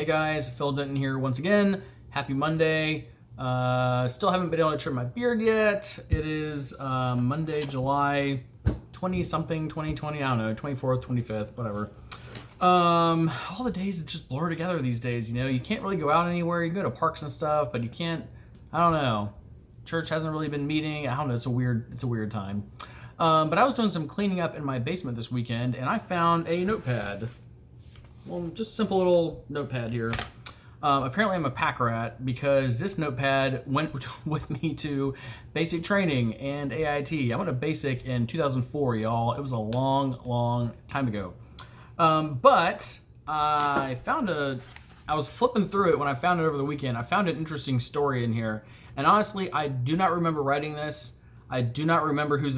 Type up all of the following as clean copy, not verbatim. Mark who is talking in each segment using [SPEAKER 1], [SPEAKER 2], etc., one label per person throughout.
[SPEAKER 1] Hey guys, Phil Denton here once again. Happy Monday. Still haven't been able to trim my beard yet. It is Monday, July 20-something, 2020, I don't know, 24th, 25th, whatever. All the days just blur together these days, you know. You can't really go out anywhere. You can go to parks and stuff, but you can't, I don't know. Church hasn't really been meeting. I don't know, it's a weird time. But I was doing some cleaning up in my basement this weekend, and I found a notepad. Well, just a simple little notepad here. Apparently I'm a pack rat because this notepad went with me to basic training and AIT. I went to basic in 2004, y'all. It was a long time ago. But I was flipping through it when I found it over the weekend. I found an interesting story in here. And honestly, I do not remember writing this. I do not remember who it's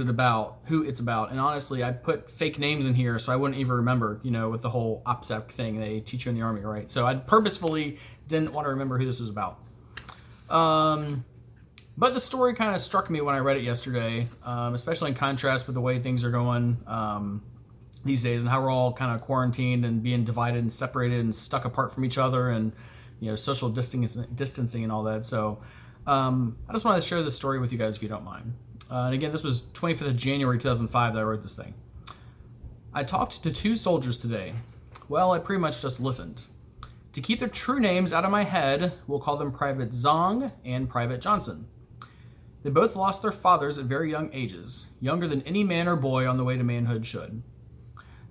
[SPEAKER 1] about. And honestly, I put fake names in here so I wouldn't even remember, you know, with the whole OPSEC thing they teach you in the Army, right? So I purposefully didn't want to remember who this was about. But the story kind of struck me when I read it yesterday, especially in contrast with the way things are going these days and how we're all kind of quarantined and being divided and separated and stuck apart from each other and, you know, social distancing and all that. So I just wanted to share this story with you guys if you don't mind. And again, this was 25th of January 2005 that I wrote this thing. I talked to two soldiers today. Well, I pretty much just listened. To keep their true names out of my head, we'll call them Private Zong and Private Johnson. They both lost their fathers at very young ages, younger than any man or boy on the way to manhood should.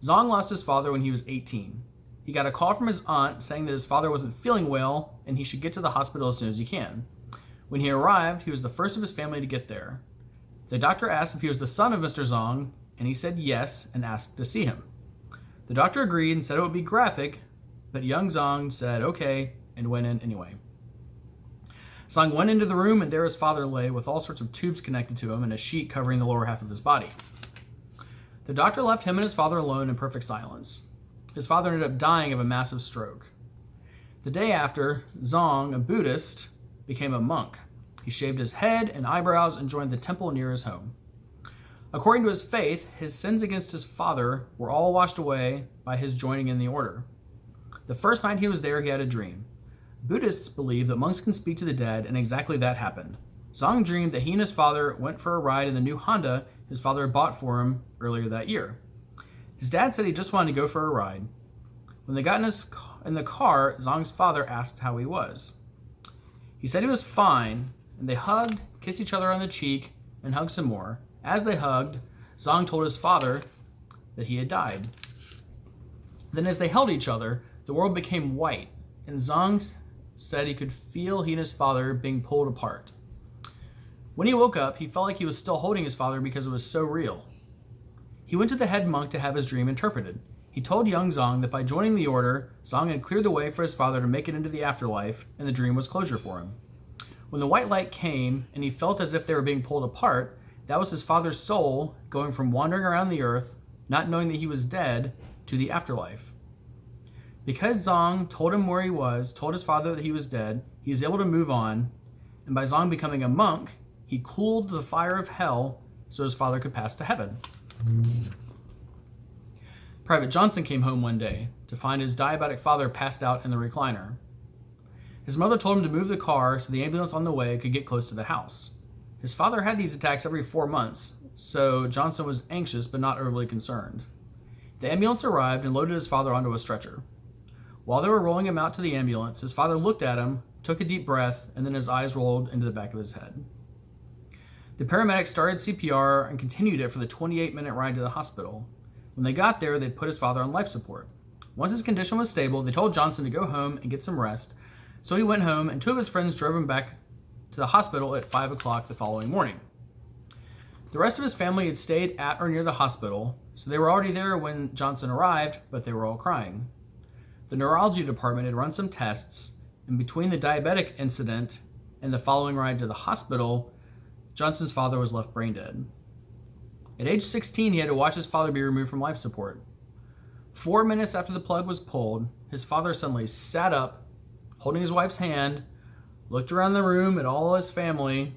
[SPEAKER 1] Zong lost his father when he was 18. He got a call from his aunt saying that his father wasn't feeling well and he should get to the hospital as soon as he can. When he arrived, he was the first of his family to get there. The doctor asked if he was the son of Mr. Zong, and he said yes and asked to see him. The doctor agreed and said it would be graphic, but young Zong said okay and went in anyway. Zong went into the room, and there his father lay with all sorts of tubes connected to him and a sheet covering the lower half of his body. The doctor left him and his father alone in perfect silence. His father ended up dying of a massive stroke. The day after, Zong, a Buddhist, became a monk. He shaved his head and eyebrows and joined the temple near his home. According to his faith, his sins against his father were all washed away by his joining in the order. The first night he was there, he had a dream. Buddhists believe that monks can speak to the dead, and exactly that happened. Zong dreamed that he and his father went for a ride in the new Honda his father had bought for him earlier that year. His dad said he just wanted to go for a ride. When they got in the car, Zong's father asked how he was. He said he was fine, and they hugged, kissed each other on the cheek, and hugged some more. As they hugged, Zong told his father that he had died. Then as they held each other, the world became white, and Zong said he could feel he and his father being pulled apart. When he woke up, he felt like he was still holding his father because it was so real. He went to the head monk to have his dream interpreted. He told young Zong that by joining the order, Zong had cleared the way for his father to make it into the afterlife, and the dream was closure for him. When the white light came, and he felt as if they were being pulled apart, that was his father's soul going from wandering around the earth, not knowing that he was dead, to the afterlife. Because Zong told him where he was, told his father that he was dead, he was able to move on, and by Zong becoming a monk, he cooled the fire of hell so his father could pass to heaven. Private Johnson came home one day to find his diabetic father passed out in the recliner. His mother told him to move the car so the ambulance on the way could get close to the house. His father had these attacks every 4 months, so Johnson was anxious but not overly concerned. The ambulance arrived and loaded his father onto a stretcher. While they were rolling him out to the ambulance, his father looked at him, took a deep breath, and then his eyes rolled into the back of his head. The paramedics started CPR and continued it for the 28-minute ride to the hospital. When they got there, they put his father on life support. Once his condition was stable, they told Johnson to go home and get some rest, so he went home, and two of his friends drove him back to the hospital at 5 o'clock the following morning. The rest of his family had stayed at or near the hospital, so they were already there when Johnson arrived, but they were all crying. The neurology department had run some tests, and between the diabetic incident and the following ride to the hospital, Johnson's father was left brain dead. At age 16, he had to watch his father be removed from life support. 4 minutes after the plug was pulled, his father suddenly sat up, holding his wife's hand, looked around the room at all his family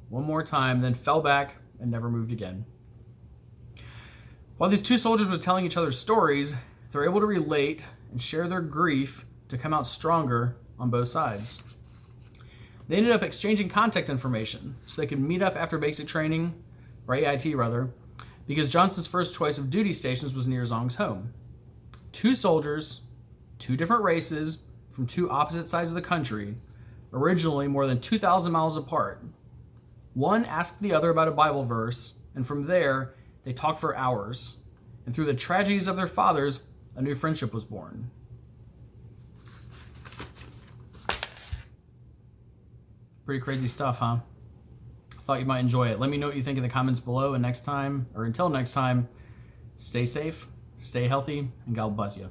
[SPEAKER 1] one more time, then fell back and never moved again. While these two soldiers were telling each other stories, they were able to relate and share their grief to come out stronger on both sides. They ended up exchanging contact information so they could meet up after basic training, or AIT rather, because Johnson's first choice of duty stations was near Zong's home. Two soldiers, two different races, from two opposite sides of the country, originally more than 2,000 miles apart. One asked the other about a Bible verse, and from there, they talked for hours. And through the tragedies of their fathers, a new friendship was born. Pretty crazy stuff, huh? Thought you might enjoy it. Let me know what you think in the comments below, and next time, or until next time, stay safe, stay healthy, and God bless you.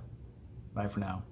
[SPEAKER 1] Bye for now.